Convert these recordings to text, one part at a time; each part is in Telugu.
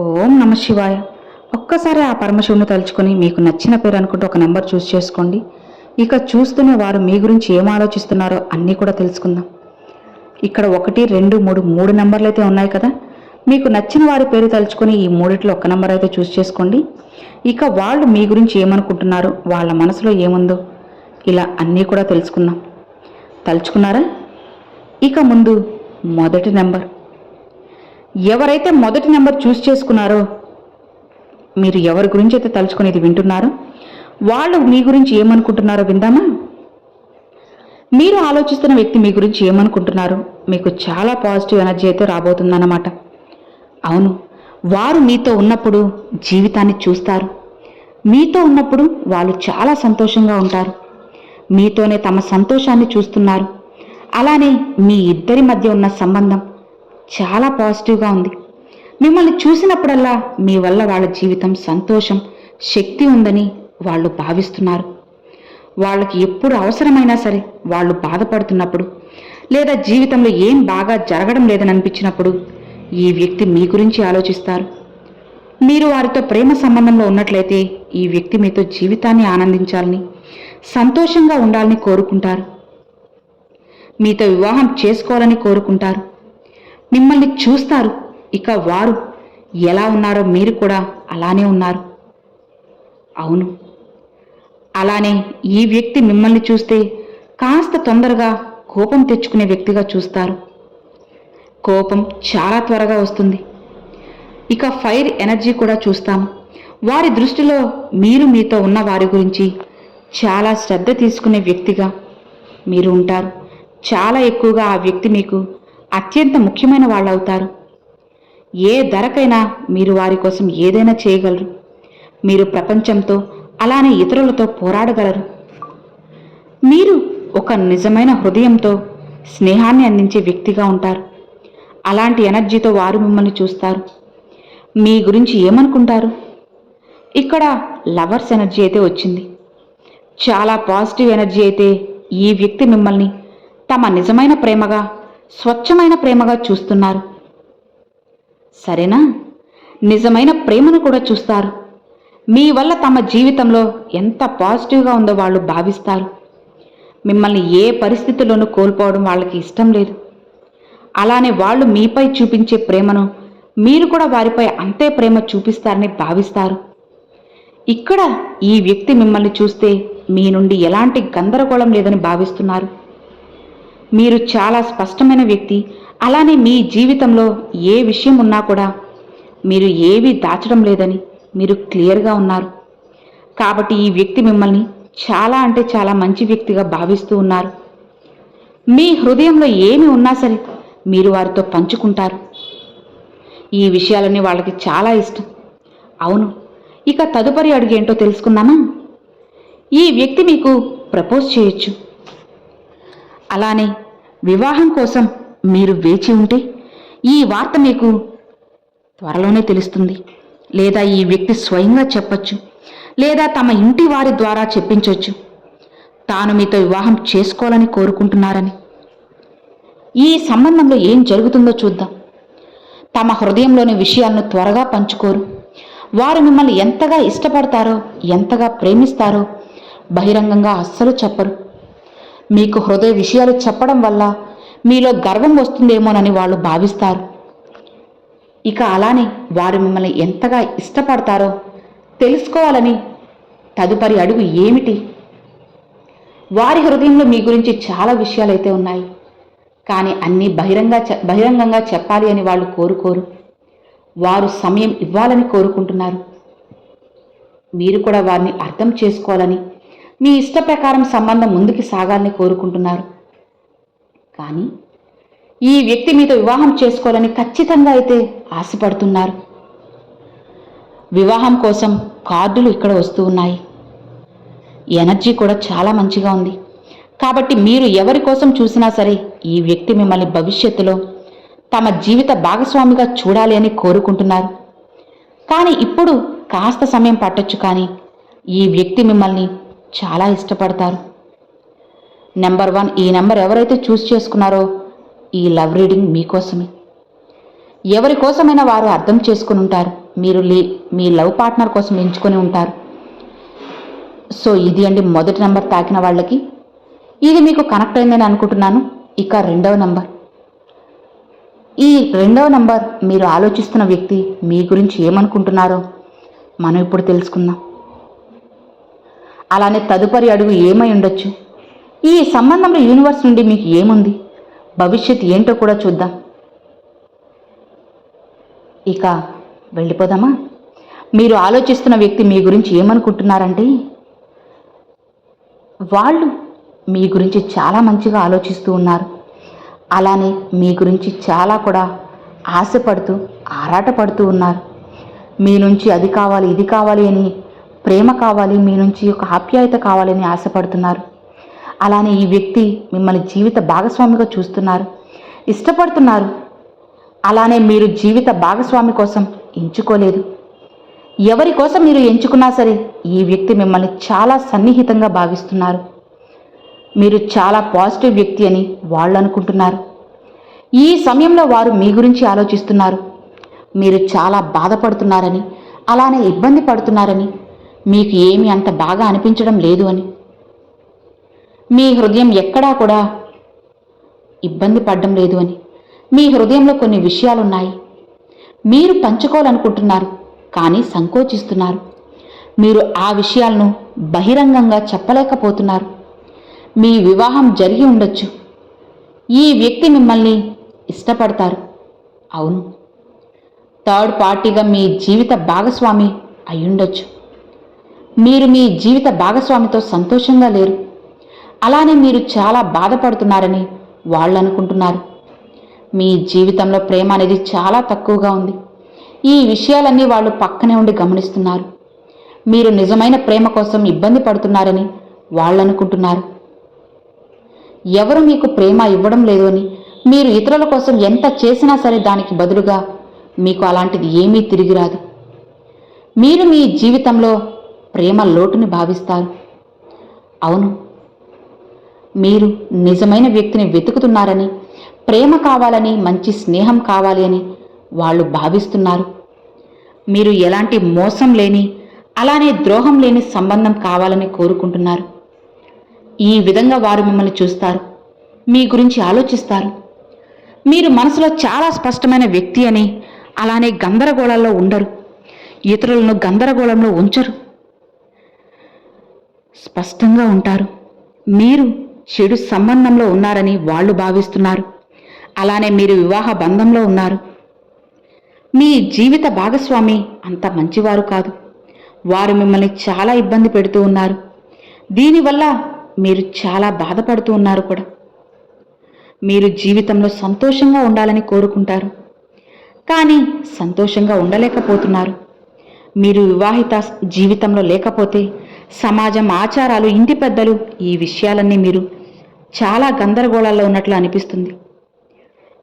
ఓం నమ శివాయ. ఒక్కసారి ఆ పరమశివుని తలుచుకొని మీకు నచ్చిన పేరు అనుకుంటూ ఒక నెంబర్ చూస్ చేసుకోండి. ఇక చూస్తూనే వారు మీ గురించి ఏం ఆలోచిస్తున్నారో అన్నీ కూడా తెలుసుకుందాం. ఇక్కడ 1, 2, 3 3 నెంబర్లు అయితే ఉన్నాయి కదా. మీకు నచ్చిన వారి పేరు తలుచుకొని ఈ మూడిట్లో ఒక్క నెంబర్ అయితే చూస్ చేసుకోండి. ఇక వాళ్ళు మీ గురించి ఏమనుకుంటున్నారు, వాళ్ళ మనసులో ఏముందో ఇలా అన్నీ కూడా తెలుసుకుందాం. తలుచుకున్నారా? ఇక ముందు మొదటి నెంబర్. ఎవరైతే మొదటి నెంబర్ చూస్ చేసుకున్నారో, మీరు ఎవరి గురించి అయితే తలుచుకునేది వింటున్నారో వాళ్ళు మీ గురించి ఏమనుకుంటున్నారో విందామా? మీరు ఆలోచిస్తున్న వ్యక్తి మీ గురించి ఏమనుకుంటున్నారు, మీకు చాలా పాజిటివ్ ఎనర్జీ అయితే రాబోతుందన్నమాట. అవును, వారు మీతో ఉన్నప్పుడు జీవితాన్ని చూస్తారు. మీతో ఉన్నప్పుడు వాళ్ళు చాలా సంతోషంగా ఉంటారు. మీతోనే తమ సంతోషాన్ని చూస్తున్నారు. అలానే మీ ఇద్దరి మధ్య ఉన్న సంబంధం చాలా పాజిటివ్గా ఉంది. మిమ్మల్ని చూసినప్పుడల్లా మీ వల్ల వాళ్ళ జీవితం సంతోషం, శక్తి ఉందని వాళ్ళు భావిస్తున్నారు. వాళ్ళకి ఎప్పుడు అవసరమైనా సరే, వాళ్ళు బాధపడుతున్నప్పుడు లేదా జీవితంలో ఏం బాగా జరగడం లేదని అనిపించినప్పుడు ఈ వ్యక్తి మీ గురించి ఆలోచిస్తారు. మీరు వారితో ప్రేమ సంబంధంలో ఉన్నట్లయితే ఈ వ్యక్తి మీతో జీవితాన్ని ఆనందించాలని, సంతోషంగా ఉండాలని కోరుకుంటారు. మీతో వివాహం చేసుకోవాలని కోరుకుంటారు. మిమ్మల్ని చూస్తారు. ఇక వారు ఎలా ఉన్నారో మీరు కూడా అలానే ఉన్నారు. అవును, అలానే ఈ వ్యక్తి మిమ్మల్ని చూస్తే కాస్త తొందరగా కోపం తెచ్చుకునే వ్యక్తిగా చూస్తారు. కోపం చాలా త్వరగా వస్తుంది. ఇక ఫైర్ ఎనర్జీ కూడా చూస్తాము. వారి దృష్టిలో మీరు మీతో ఉన్న వారి గురించి చాలా శ్రద్ధ తీసుకునే వ్యక్తిగా మీరు ఉంటారు. చాలా ఎక్కువగా ఆ వ్యక్తి మీకు అత్యంత ముఖ్యమైన వాళ్ళు అవుతారు. ఏ ధరకైనా మీరు వారి కోసం ఏదైనా చేయగలరు. మీరు ప్రపంచంతో అలానే ఇతరులతో పోరాడగలరు. మీరు ఒక నిజమైన హృదయంతో స్నేహాన్ని అందించే వ్యక్తిగా ఉంటారు. అలాంటి ఎనర్జీతో వారు మిమ్మల్ని చూస్తారు. మీ గురించి ఏమనుకుంటారు? ఇక్కడ లవర్స్ ఎనర్జీ అయితే వచ్చింది. చాలా పాజిటివ్ ఎనర్జీ అయితే ఈ వ్యక్తి మిమ్మల్ని తమ నిజమైన ప్రేమగా, స్వచ్ఛమైన ప్రేమగా చూస్తున్నారు. సరేనా? నిజమైన ప్రేమను కూడా చూస్తారు. మీ వల్ల తమ జీవితంలో ఎంత పాజిటివ్గా ఉందో వాళ్ళు భావిస్తారు. మిమ్మల్ని ఏ పరిస్థితుల్లోనూ కోల్పోవడం వాళ్ళకి ఇష్టం లేదు. అలానే వాళ్ళు మీపై చూపించే ప్రేమను మీరు కూడా వారిపై అంతే ప్రేమ చూపిస్తారని భావిస్తారు. ఇక్కడ ఈ వ్యక్తి మిమ్మల్ని చూస్తే మీ నుండి ఎలాంటి గందరగోళం లేదని భావిస్తున్నారు. మీరు చాలా స్పష్టమైన వ్యక్తి. అలానే మీ జీవితంలో ఏ విషయం ఉన్నా కూడా మీరు ఏమీ దాచడం లేదని మీరు క్లియర్గా ఉన్నారు. కాబట్టి ఈ వ్యక్తి మిమ్మల్ని చాలా అంటే చాలా మంచి వ్యక్తిగా భావిస్తూ ఉన్నారు. మీ హృదయంలో ఏమి ఉన్నా సరే మీరు వారితో పంచుకుంటారు. ఈ విషయాలన్నీ వాళ్ళకి చాలా ఇష్టం. అవును, ఇక తదుపరి అడుగు ఏంటో తెలుసుకుందామా? ఈ వ్యక్తి మీకు ప్రపోజ్ చేయొచ్చు. అలానే వివాహం కోసం మీరు వేచి ఉంటే ఈ వార్త మీకు త్వరలోనే తెలుస్తుంది. లేదా ఈ వ్యక్తి స్వయంగా చెప్పొచ్చు, లేదా తమ ఇంటి వారి ద్వారా చెప్పించవచ్చు తాను మీతో వివాహం చేసుకోవాలని కోరుకుంటున్నారని. ఈ సంబంధంలో ఏం జరుగుతుందో చూద్దాం. తమ హృదయంలోని విషయాలను త్వరగా పంచుకోరు. వారు మిమ్మల్ని ఎంతగా ఇష్టపడతారో, ఎంతగా ప్రేమిస్తారో బహిరంగంగా అస్సలు చెప్పరు. మీకు హృదయ విషయాలు చెప్పడం వల్ల మీలో గర్వం వస్తుందేమోనని వాళ్ళు భావిస్తారు. ఇక అలానే వారు మిమ్మల్ని ఎంతగా ఇష్టపడతారో తెలుసుకోవాలని తదుపరి అడుగు ఏమిటి? వారి హృదయంలో మీ గురించి చాలా విషయాలైతే ఉన్నాయి. కానీ అన్నీ బహిరంగంగా చెప్పాలి అని వాళ్ళు కోరుకోరు. వారు సమయం ఇవ్వాలని కోరుకుంటున్నారు. మీరు కూడా వారిని అర్థం చేసుకోవాలని, మీ ఇష్ట ప్రకారం సంబంధం ముందుకు సాగాలని కోరుకుంటున్నారు. కానీ ఈ వ్యక్తి మీతో వివాహం చేసుకోవాలని ఖచ్చితంగా అయితే ఆశపడుతున్నారు. వివాహం కోసం కార్డులు ఇక్కడ వస్తూ ఉన్నాయి. ఎనర్జీ కూడా చాలా మంచిగా ఉంది. కాబట్టి మీరు ఎవరి కోసం చూసినా సరే ఈ వ్యక్తి మిమ్మల్ని భవిష్యత్తులో తమ జీవిత భాగస్వామిగా చూడాలి అని కోరుకుంటున్నారు. కానీ ఇప్పుడు కాస్త సమయం పట్టొచ్చు. కానీ ఈ వ్యక్తి మిమ్మల్ని చాలా ఇష్టపడతారు. నెంబర్ 1, ఈ నెంబర్ ఎవరైతే చూస్ చేసుకున్నారో ఈ లవ్ రీడింగ్ మీకోసమే. ఎవరి కోసమైనా వారు అర్థం చేసుకుని ఉంటారు. మీరు మీ లవ్ పార్ట్నర్ కోసం ఎంచుకొని ఉంటారు. సో ఇది అండి మొదటి నెంబర్ తాకిన వాళ్ళకి. ఇది మీకు కనెక్ట్ అయిందని అనుకుంటున్నాను. ఇక రెండవ నెంబర్. ఈ రెండవ నెంబర్ మీరు ఆలోచిస్తున్న వ్యక్తి మీ గురించి ఏమనుకుంటున్నారో మనం ఇప్పుడు తెలుసుకుందాం. అలానే తదుపరి అడుగు ఏమై ఉండొచ్చు, ఈ సంబంధంలో యూనివర్స్ నుండి మీకు ఏముంది, భవిష్యత్ ఏంటో కూడా చూద్దాం. ఇక వెళ్ళిపోదామా? మీరు ఆలోచిస్తున్న వ్యక్తి మీ గురించి ఏమనుకుంటున్నారంటే, వాళ్ళు మీ గురించి చాలా మంచిగా ఆలోచిస్తూ ఉన్నారు. అలానే మీ గురించి చాలా కూడా ఆశపడుతూ ఆరాటపడుతూ ఉన్నారు. మీ నుంచి అది కావాలి ఇది కావాలి అని, ప్రేమ కావాలి, మీ నుంచి ఒక ఆప్యాయత కావాలని ఆశపడుతున్నారు. అలానే ఈ వ్యక్తి మిమ్మల్ని జీవిత భాగస్వామిగా చూస్తున్నారు, ఇష్టపడుతున్నారు. అలానే మీరు జీవిత భాగస్వామి కోసం ఎంచుకోలేదు. ఎవరి కోసం మీరు ఎంచుకున్నా సరే ఈ వ్యక్తి మిమ్మల్ని చాలా సన్నిహితంగా భావిస్తున్నారు. మీరు చాలా పాజిటివ్ వ్యక్తి అని వాళ్ళు అనుకుంటున్నారు. ఈ సమయంలో వారు మీ గురించి ఆలోచిస్తున్నారు. మీరు చాలా బాధపడుతున్నారని, అలానే ఇబ్బంది పడుతున్నారని, మీకు ఏమీ అంత బాగా అనిపించడం లేదు అని, మీ హృదయం ఎక్కడా కూడా ఇబ్బంది పడడం లేదు అని, మీ హృదయంలో కొన్ని విషయాలున్నాయి. మీరు పంచుకోవాలనుకుంటున్నారు కానీ సంకోచిస్తున్నారు. మీరు ఆ విషయాలను బహిరంగంగా చెప్పలేకపోతున్నారు. మీ వివాహం జరిగి ఉండొచ్చు. ఈ వ్యక్తి మిమ్మల్ని ఇష్టపడతారు. అవును, థర్డ్ పార్టీగా మీ జీవిత భాగస్వామి అయ్యుండొచ్చు. మీరు మీ జీవిత భాగస్వామితో సంతోషంగా లేరు. అలానే మీరు చాలా బాధపడుతున్నారని వాళ్ళు అనుకుంటున్నారు. మీ జీవితంలో ప్రేమ అనేది చాలా తక్కువగా ఉంది. ఈ విషయాలన్నీ వాళ్ళు పక్కనే ఉండి గమనిస్తున్నారు. మీరు నిజమైన ప్రేమ కోసం ఇబ్బంది పడుతున్నారని వాళ్ళు అనుకుంటున్నారు. ఎవరు మీకు ప్రేమ ఇవ్వడం లేదు అని, మీరు ఇతరుల కోసం ఎంత చేసినా సరే దానికి బదులుగా మీకు అలాంటిది ఏమీ తిరిగి రాదు. మీరు మీ జీవితంలో ప్రేమ లోటుని భావిస్తారు. అవును, మీరు నిజమైన వ్యక్తిని వెతుకుతున్నారని, ప్రేమ కావాలని, మంచి స్నేహం కావాలి అని వాళ్ళు భావిస్తున్నారు. మీరు ఎలాంటి మోసం లేని, అలానే ద్రోహం లేని సంబంధం కావాలని కోరుకుంటున్నారు. ఈ విధంగా వారు మిమ్మల్ని చూస్తారు, మీ గురించి ఆలోచిస్తారు. మీరు మనసులో చాలా స్పష్టమైన వ్యక్తి అని, అలానే గందరగోళంలో ఉండరు. ఇతరులను గందరగోళంలో ఉంచరు, స్పష్టంగా ఉంటారు. మీరు చెడు సంబంధంలో ఉన్నారని వాళ్ళు భావిస్తున్నారు. అలానే మీరు వివాహ బంధంలో ఉన్నారు. మీ జీవిత భాగస్వామి అంత మంచివారు కాదు. వారు మిమ్మల్ని చాలా ఇబ్బంది పెడుతూ ఉన్నారు. దీనివల్ల మీరు చాలా బాధపడుతూ ఉన్నారు కూడా. మీరు జీవితంలో సంతోషంగా ఉండాలని కోరుకుంటారు, కానీ సంతోషంగా ఉండలేకపోతున్నారు. మీరు వివాహిత జీవితంలో లేకపోతే సమాజం, ఆచారాలు, ఇంటి పెద్దలు, ఈ విషయాలన్నీ మీరు చాలా గందరగోళాల్లో ఉన్నట్లు అనిపిస్తుంది.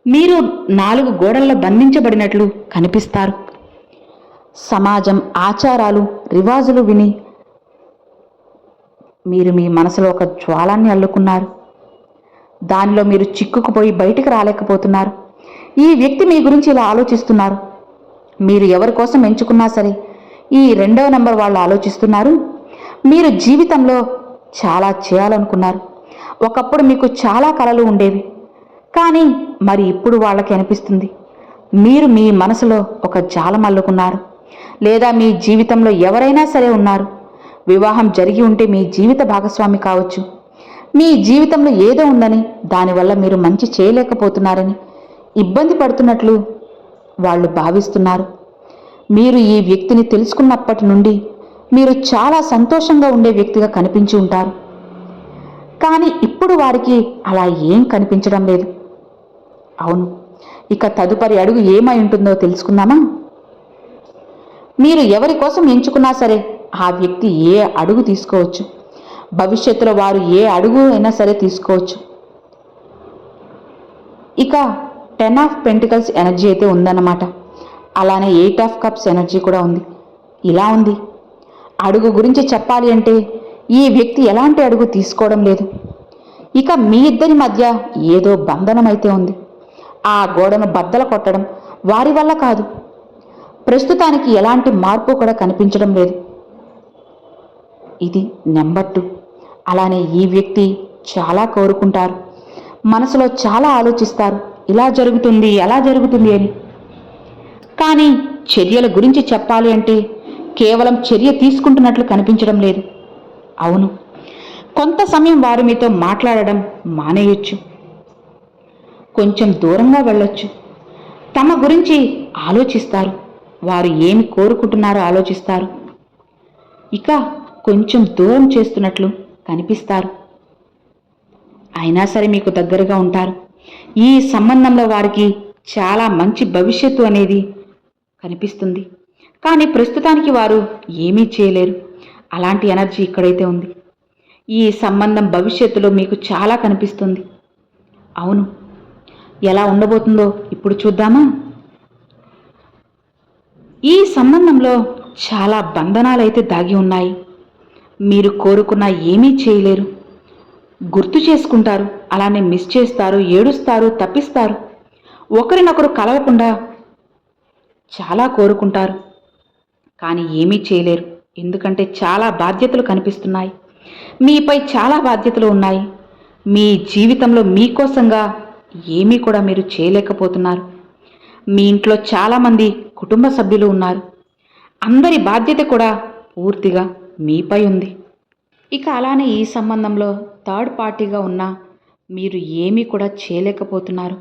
మీరు 4 గోడల్లో బంధించబడినట్లు కనిపిస్తారు. సమాజం, ఆచారాలు, రివాజులు విని మీరు మీ మనసులో ఒక జ్వాలాన్ని అల్లుకున్నారు. దానిలో మీరు చిక్కుకుపోయి బయటికి రాలేకపోతున్నారు. ఈ వ్యక్తి మీ గురించి ఇలా ఆలోచిస్తున్నారు. మీరు ఎవరి కోసం ఎంచుకున్నా సరే ఈ 2వ నెంబర్ వాళ్ళు ఆలోచిస్తున్నారు. మీరు జీవితంలో చాలా చేయాలనుకున్నారు. ఒకప్పుడు మీకు చాలా కలలు ఉండేవి, కానీ మరి ఇప్పుడు వాళ్ళకి అనిపిస్తుంది మీరు మీ మనసులో ఒక జాలం అల్లుకున్నారు. లేదా మీ జీవితంలో ఎవరైనా సరే ఉన్నారు. వివాహం జరిగి ఉంటే మీ జీవిత భాగస్వామి కావచ్చు. మీ జీవితంలో ఏదో ఉందని, దానివల్ల మీరు మంచి చేయలేకపోతున్నారని, ఇబ్బంది పడుతున్నట్లు వాళ్ళు భావిస్తున్నారు. మీరు ఈ వ్యక్తిని తెలుసుకున్నప్పటి నుండి మీరు చాలా సంతోషంగా ఉండే వ్యక్తిగా కనిపించి ఉంటారు. కానీ ఇప్పుడు వారికి అలా ఏం కనిపించడం లేదు. అవును, ఇక తదుపరి అడుగు ఏమై ఉంటుందో తెలుసుకుందామా? మీరు ఎవరి కోసం ఎంచుకున్నా సరే ఆ వ్యక్తి ఏ అడుగు తీసుకోవచ్చు. భవిష్యత్తులో వారు ఏ అడుగు అయినా సరే తీసుకోవచ్చు. ఇక 10 ఆఫ్ పెంటికల్స్ ఎనర్జీ అయితే ఉందన్నమాట. అలానే 8 ఆఫ్ కప్స్ ఎనర్జీ కూడా ఉంది. ఇలా ఉంది. అడుగు గురించి చెప్పాలి అంటే ఈ వ్యక్తి ఎలాంటి అడుగు తీసుకోవడం లేదు. ఇక మీ ఇద్దరి మధ్య ఏదో బంధనం అయితే ఉంది. ఆ గోడను బద్దలు కొట్టడం వారి వల్ల కాదు. ప్రస్తుతానికి ఎలాంటి మార్పు కూడా కనిపించడం లేదు. ఇది నెంబర్ 2. అలానే ఈ వ్యక్తి చాలా కోరుకుంటారు, మనసులో చాలా ఆలోచిస్తారు, ఇలా జరుగుతుంది అలా జరుగుతుంది అని. కానీ చర్యల గురించి చెప్పాలి అంటే కేవలం చర్య తీసుకుంటున్నట్లు కనిపించడం లేదు. అవును, కొంత సమయం వారు మీతో మాట్లాడడం మానేయొచ్చు, కొంచెం దూరంగా వెళ్ళొచ్చు, తమ గురించి ఆలోచిస్తారు, వారు ఏమి కోరుకుంటున్నారో ఆలోచిస్తారు, ఇక కొంచెం దూరం చేస్తున్నట్లు కనిపిస్తారు. అయినా సరే మీకు దగ్గరగా ఉంటారు. ఈ సంబంధంలో వారికి చాలా మంచి భవిష్యత్తు అనేది కనిపిస్తుంది. కానీ ప్రస్తుతానికి వారు ఏమీ చేయలేరు. అలాంటి ఎనర్జీ ఇక్కడైతే ఉంది. ఈ సంబంధం భవిష్యత్తులో మీకు చాలా కనిపిస్తుంది. అవును, ఎలా ఉండబోతుందో ఇప్పుడు చూద్దామా? ఈ సంబంధంలో చాలా బంధనాలైతే దాగి ఉన్నాయి. మీరు కోరుకున్నా ఏమీ చేయలేరు. గుర్తు చేసుకుంటారు, అలానే మిస్ చేస్తారు, ఏడుస్తారు, తప్పిస్తారు. ఒకరినొకరు కలవకుండా చాలా కోరుకుంటారు, కానీ ఏమీ చేయలేరు. ఎందుకంటే చాలా బాధ్యతలు కనిపిస్తున్నాయి. మీపై చాలా బాధ్యతలు ఉన్నాయి. మీ జీవితంలో మీకోసంగా ఏమీ కూడా మీరు చేయలేకపోతున్నారు. మీ ఇంట్లో చాలామంది కుటుంబ సభ్యులు ఉన్నారు. అందరి బాధ్యత కూడా పూర్తిగా మీపై ఉంది. ఇక అలానే ఈ సంబంధంలో థర్డ్ పార్టీగా ఉన్న మీరు ఏమీ కూడా చేయలేకపోతున్నారు.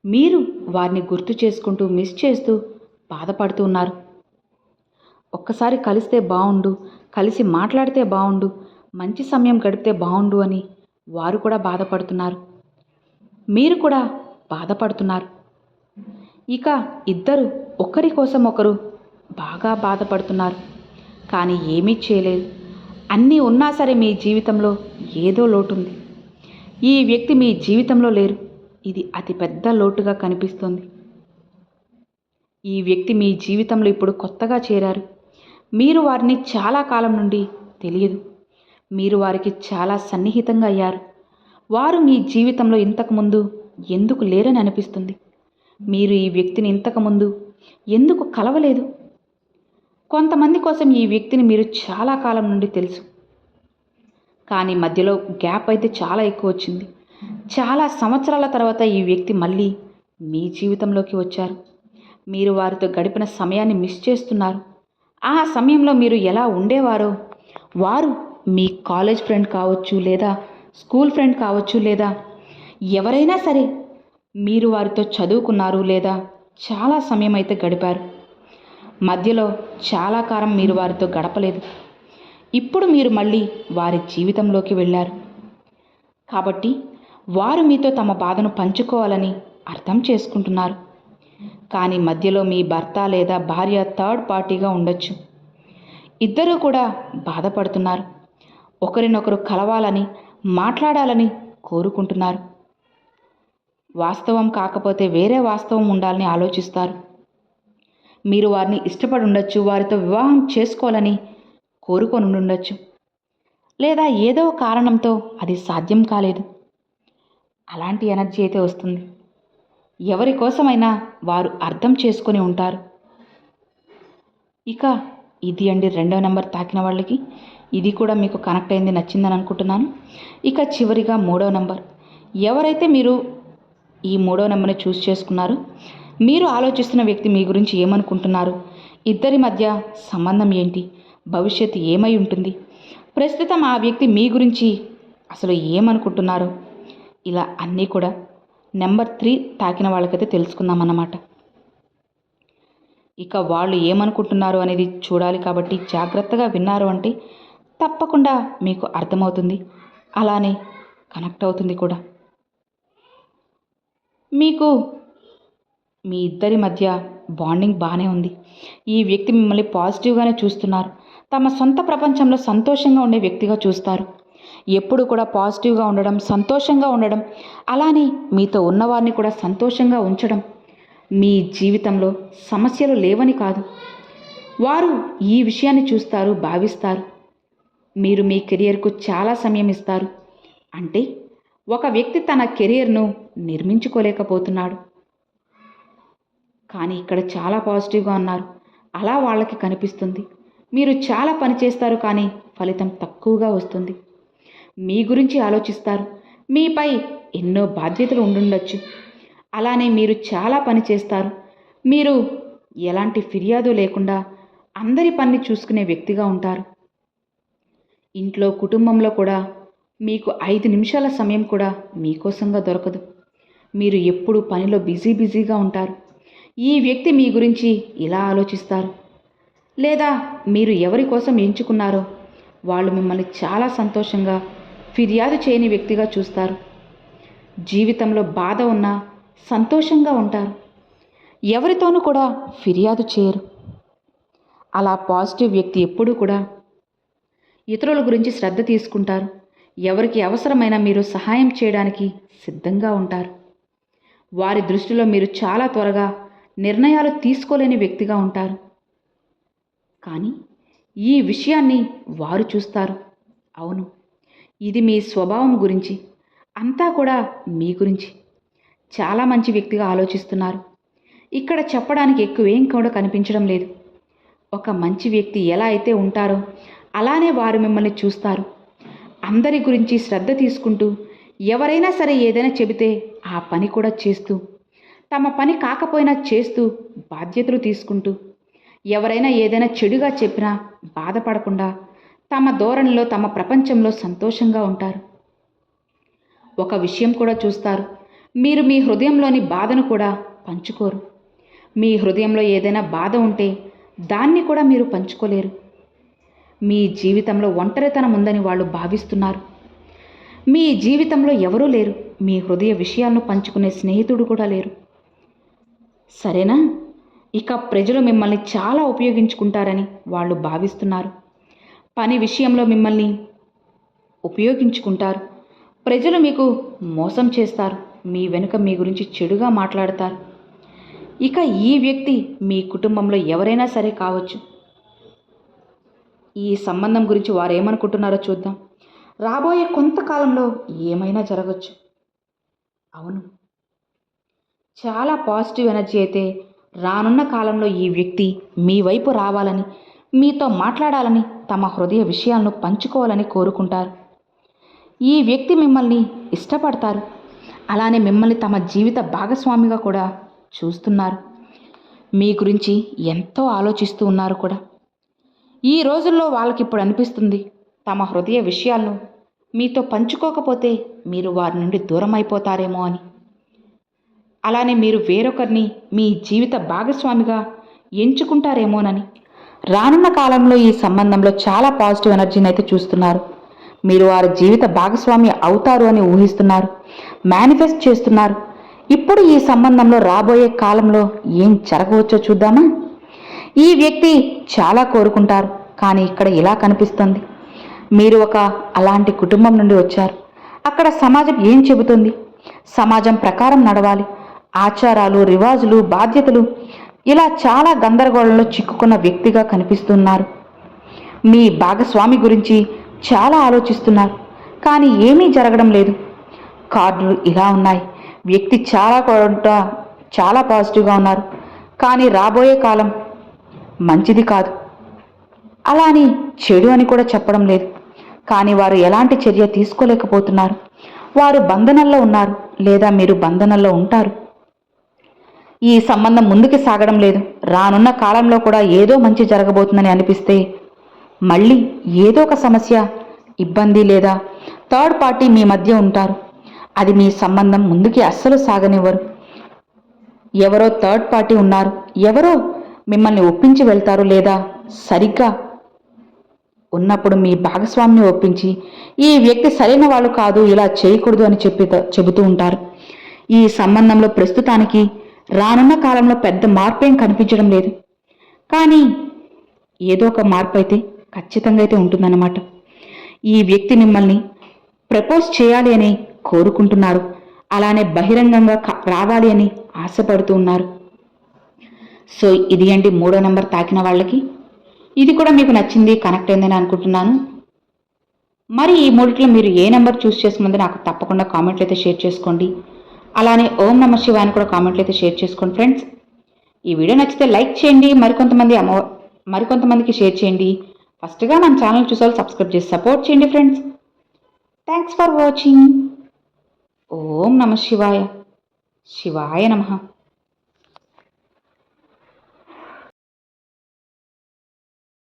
మీరు వారిని గుర్తు చేసుకుంటూ మిస్ చేస్తూ బాధపడుతూ ఉన్నారు. ఒక్కసారి కలిస్తే బాగుండు, కలిసి మాట్లాడితే బాగుండు, మంచి సమయం గడిపితే బాగుండు అని వారు కూడా బాధపడుతున్నారు. మీరు కూడా బాధపడుతున్నారు. ఇక ఇద్దరు ఒకరి కోసం ఒకరు బాగా బాధపడుతున్నారు. కానీ ఏమీ చేయలేదు. అన్నీ ఉన్నా సరే మీ జీవితంలో ఏదో లోటుంది. ఈ వ్యక్తి మీ జీవితంలో లేరు. ఇది అతిపెద్ద లోటుగా కనిపిస్తుంది. ఈ వ్యక్తి మీ జీవితంలో ఇప్పుడు కొత్తగా చేరారు. మీరు వారిని చాలా కాలం నుండి తెలియదు. మీరు వారికి చాలా సన్నిహితంగా అయ్యారు. వారు మీ జీవితంలో ఇంతకుముందు ఎందుకు లేరని అనిపిస్తుంది. మీరు ఈ వ్యక్తిని ఇంతకుముందు ఎందుకు కలవలేదు? కొంతమంది కోసం ఈ వ్యక్తిని మీరు చాలా కాలం నుండి తెలుసు, కానీ మధ్యలో గ్యాప్ అయితే చాలా ఎక్కువ వచ్చింది. చాలా సంవత్సరాల తర్వాత ఈ వ్యక్తి మళ్ళీ మీ జీవితంలోకి వచ్చారు. మీరు వారితో గడిపిన సమయాన్ని మిస్ చేస్తున్నారు. ఆ సమయంలో మీరు ఎలా ఉండేవారో, వారు మీ కాలేజ్ ఫ్రెండ్ కావచ్చు, లేదా స్కూల్ ఫ్రెండ్ కావచ్చు, లేదా ఎవరైనా సరే మీరు వారితో చదువుకున్నారు, లేదా చాలా సమయం అయితే గడిపారు. మధ్యలో చాలా కాలం మీరు వారితో గడపలేదు. ఇప్పుడు మీరు మళ్ళీ వారి జీవితంలోకి వెళ్ళారు. కాబట్టి వారు మీతో తమ బాధను పంచుకోవాలని అర్థం చేసుకుంటున్నారు. కానీ మధ్యలో మీ భర్త లేదా భార్య థర్డ్ పార్టీగా ఉండొచ్చు. ఇద్దరూ కూడా బాధపడుతున్నారు. ఒకరినొకరు కలవాలని, మాట్లాడాలని కోరుకుంటున్నారు. వాస్తవం కాకపోతే వేరే వాస్తవం ఉండాలని ఆలోచిస్తారు. మీరు వారిని ఇష్టపడి ఉండొచ్చు, వారితో వివాహం చేసుకోవాలని కోరుకొని ఉండొచ్చు, లేదా ఏదో కారణంతో అది సాధ్యం కాలేదు. అలాంటి ఎనర్జీ అయితే వస్తుంది. ఎవరి కోసమైనా వారు అర్థం చేసుకొని ఉంటారు. ఇక ఇది అండి 2వ నెంబర్ తాకిన వాళ్ళకి. ఇది కూడా మీకు కనెక్ట్ అయింది, నచ్చిందని అనుకుంటున్నాను. ఇక చివరిగా 3వ నెంబర్. ఎవరైతే మీరు ఈ 3వ నెంబర్ని చూస్ చేసుకున్నారో, మీరు ఆలోచిస్తున్న వ్యక్తి మీ గురించి ఏమనుకుంటున్నారు? ఇద్దరి మధ్య సంబంధం ఏంటి? భవిష్యత్తు ఏమై ఉంటుంది? ప్రస్తుతం ఆ వ్యక్తి మీ గురించి అసలు ఏమనుకుంటున్నారో, ఇలా అన్నీ కూడా నెంబర్ 3 తాకిన వాళ్ళకైతే తెలుసుకుందామన్నమాట. ఇక వాళ్ళు ఏమనుకుంటున్నారు అనేది చూడాలి. కాబట్టి జాగ్రత్తగా విన్నారు అంటే తప్పకుండా మీకు అర్థమవుతుంది, అలానే కనెక్ట్ అవుతుంది కూడా. మీకు మీ ఇద్దరి మధ్య బాండింగ్ బాగానే ఉంది. ఈ వ్యక్తి మిమ్మల్ని పాజిటివ్గానే చూస్తున్నారు. తమ సొంత ప్రపంచంలో సంతోషంగా ఉండే వ్యక్తిగా చూస్తారు. ఎప్పుడు కూడా పాజిటివ్గా ఉండడం, సంతోషంగా ఉండడం, అలానే మీతో ఉన్నవారిని కూడా సంతోషంగా ఉంచడం. మీ జీవితంలో సమస్యలు లేవని కాదు, వారు ఈ విషయాన్ని చూస్తారు, భావిస్తారు. మీరు మీ కెరియర్కు చాలా సమయం ఇస్తారు. అంటే ఒక వ్యక్తి తన కెరియర్ను నిర్మించుకోలేకపోతున్నాడు, కానీ ఇక్కడ చాలా పాజిటివ్గా ఉన్నారు. అలా వాళ్ళకి కనిపిస్తుంది. మీరు చాలా పని చేస్తారు కానీ ఫలితం తక్కువగా వస్తుంది. మీ గురించి ఆలోచిస్తారు. మీపై ఎన్నో బాధ్యతలు ఉండుండొచ్చు. అలానే మీరు చాలా పని చేస్తారు. మీరు ఎలాంటి ఫిర్యాదు లేకుండా అందరి పని చూసుకునే వ్యక్తిగా ఉంటారు. ఇంట్లో కుటుంబంలో కూడా మీకు 5 నిమిషాల సమయం కూడా మీకోసంగా దొరకదు. మీరు ఎప్పుడూ పనిలో బిజీగా ఉంటారు. ఈ వ్యక్తి మీ గురించి ఇలా ఆలోచిస్తారు. లేదా మీరు ఎవరి కోసం ఎంచుకున్నారో వాళ్ళు మిమ్మల్ని చాలా సంతోషంగా, ఫిర్యాదు చేయని వ్యక్తిగా చూస్తారు. జీవితంలో బాధ ఉన్నా సంతోషంగా ఉంటారు. ఎవరితోనూ కూడా ఫిర్యాదు చేయరు. అలా పాజిటివ్ వ్యక్తి ఎప్పుడూ కూడా ఇతరుల గురించి శ్రద్ధ తీసుకుంటారు. ఎవరికి అవసరమైనా మీరు సహాయం చేయడానికి సిద్ధంగా ఉంటారు. వారి దృష్టిలో మీరు చాలా త్వరగా నిర్ణయాలు తీసుకోలేని వ్యక్తిగా ఉంటారు. కానీ ఈ విషయాన్ని వారు చూస్తారు. అవును, ఇది మీ స్వభావం గురించి, అంతా కూడా మీ గురించి. చాలా మంచి వ్యక్తిగా ఆలోచిస్తున్నారు. ఇక్కడ చెప్పడానికి ఎక్కువేం కూడా కనిపించడం లేదు. ఒక మంచి వ్యక్తి ఎలా అయితే ఉంటారో అలానే వారు మిమ్మల్ని చూస్తారు. అందరి గురించి శ్రద్ధ తీసుకుంటూ, ఎవరైనా సరే ఏదైనా చెబితే ఆ పని కూడా చేస్తూ, తమ పని కాకపోయినా చేస్తూ బాధ్యతలు తీసుకుంటూ, ఎవరైనా ఏదైనా చెడుగా చెప్పినా బాధపడకుండా తమ ధోరణిలో, తమ ప్రపంచంలో సంతోషంగా ఉంటారు. ఒక విషయం కూడా చూస్తారు. మీరు మీ హృదయంలోని బాధను కూడా పంచుకోరు. మీ హృదయంలో ఏదైనా బాధ ఉంటే దాన్ని కూడా మీరు పంచుకోలేరు. మీ జీవితంలో ఒంటరితనం ఉందని వాళ్ళు భావిస్తున్నారు. మీ జీవితంలో ఎవరూ లేరు. మీ హృదయ విషయాలను పంచుకునే స్నేహితుడు కూడా లేరు. సరేనా? ఇక ప్రజలు మిమ్మల్ని చాలా ఉపయోగించుకుంటారని వాళ్ళు భావిస్తున్నారు. పని విషయంలో మిమ్మల్ని ఉపయోగించుకుంటారు. ప్రజలు మీకు మోసం చేస్తారు. మీ వెనుక మీ గురించి చెడుగా మాట్లాడతారు. ఇక ఈ వ్యక్తి మీ కుటుంబంలో ఎవరైనా సరే కావచ్చు. ఈ సంబంధం గురించి వారు ఏమనుకుంటున్నారో చూద్దాం. రాబోయే కొంతకాలంలో ఏమైనా జరగచ్చు. అవును, చాలా పాజిటివ్ ఎనర్జీ అయితే రానున్న కాలంలో ఈ వ్యక్తి మీ వైపు రావాలని, మీతో మాట్లాడాలని, తమ హృదయ విషయాలను పంచుకోవాలని కోరుకుంటారు. ఈ వ్యక్తి మిమ్మల్ని ఇష్టపడతారు. అలానే మిమ్మల్ని తమ జీవిత భాగస్వామిగా కూడా చూస్తున్నారు. మీ గురించి ఎంతో ఆలోచిస్తూ ఉన్నారు కూడా. ఈ రోజుల్లో వాళ్ళకి ఇప్పుడు అనిపిస్తుంది, తమ హృదయ విషయాలను మీతో పంచుకోకపోతే మీరు వారి నుండి దూరం అయిపోతారేమో అని. అలానే మీరు వేరొకరిని మీ జీవిత భాగస్వామిగా ఎంచుకుంటారేమోనని. రానున్న కాలంలో ఈ సంబంధంలో చాలా పాజిటివ్ ఎనర్జీని అయితే చూస్తున్నారు. మీరు వారి జీవిత భాగస్వామి అవుతారు అని ఊహిస్తున్నారు, మేనిఫెస్ట్ చేస్తున్నారు. ఇప్పుడు ఈ సంబంధంలో రాబోయే కాలంలో ఏం జరగవచ్చో చూద్దామా? ఈ వ్యక్తి చాలా కోరుకుంటారు. కానీ ఇక్కడ ఇలా కనిపిస్తుంది, మీరు ఒక అలాంటి కుటుంబం నుండి వచ్చారు. అక్కడ సమాజం ఏం చెబుతుంది? సమాజం ప్రకారం నడవాలి. ఆచారాలు, రివాజులు, బాధ్యతలు, ఇలా చాలా గందరగోళంలో చిక్కుకున్న వ్యక్తిగా కనిపిస్తున్నారు. మీ భాగస్వామి గురించి చాలా ఆలోచిస్తున్నారు. కానీ ఏమీ జరగడం లేదు. కార్డులు ఇలా ఉన్నాయి. వ్యక్తి చాలా పాజిటివ్గా ఉన్నారు. కానీ రాబోయే కాలం మంచిది కాదు. అలా అని చెడు అని కూడా చెప్పడం లేదు. కానీ వారు ఎలాంటి చర్య తీసుకోలేకపోతున్నారు. వారు బంధనంలో ఉన్నారు, లేదా మీరు బంధనంలో ఉంటారు. ఈ సంబంధం ముందుకు సాగడం లేదు. రానున్న కాలంలో కూడా ఏదో మంచి జరగబోతుందని అనిపిస్తే మళ్ళీ ఏదో ఒక సమస్య, ఇబ్బంది లేదా థర్డ్ పార్టీ మీ మధ్య ఉంటారు. అది మీ సంబంధం ముందుకి అస్సలు సాగనివ్వరు. ఎవరో థర్డ్ పార్టీ ఉన్నారు. ఎవరో మిమ్మల్ని ఒప్పించి వెళ్తారు, లేదా సరిగ్గా ఉన్నప్పుడు మీ భాగస్వామిని ఒప్పించి ఈ వ్యక్తి సరైన వాళ్ళు కాదు, ఇలా చేయకూడదు అని చెబుతూ ఉంటారు. ఈ సంబంధంలో ప్రస్తుతానికి రానున్న కాలంలో పెద్ద మార్పు ఏం కనిపించడం లేదు. కానీ ఏదో ఒక మార్పు అయితే ఖచ్చితంగా అయితే ఉంటుందన్నమాట. ఈ వ్యక్తి మిమ్మల్ని ప్రపోజ్ చేయాలి అని కోరుకుంటున్నారు. అలానే బహిరంగంగా రావాలి అని ఆశపడుతూ ఉన్నారు. సో ఇది అండి 3వ నెంబర్ తాకిన వాళ్ళకి. ఇది కూడా మీకు నచ్చింది, కనెక్ట్ అయిందని అనుకుంటున్నాను. మరి ఈ మూడిట్లో మీరు ఏ నెంబర్ చూస్ చేసుకుందో నాకు తప్పకుండా కామెంట్లు అయితే షేర్ చేసుకోండి. అలానే ఓం నమః శివాయ అని కూడా కామెంట్లు అయితే షేర్ చేసుకోండి ఫ్రెండ్స్. ఈ వీడియో నచ్చితే లైక్ చేయండి, మరికొంతమందికి షేర్ చేయండి. ఫస్ట్గా మన ఛానల్ చూసేవాళ్ళు సబ్స్క్రైబ్ చేసి సపోర్ట్ చేయండి ఫ్రెండ్స్. Thanks for watching. ఓం నమ శివాయ. శివాయ నమః.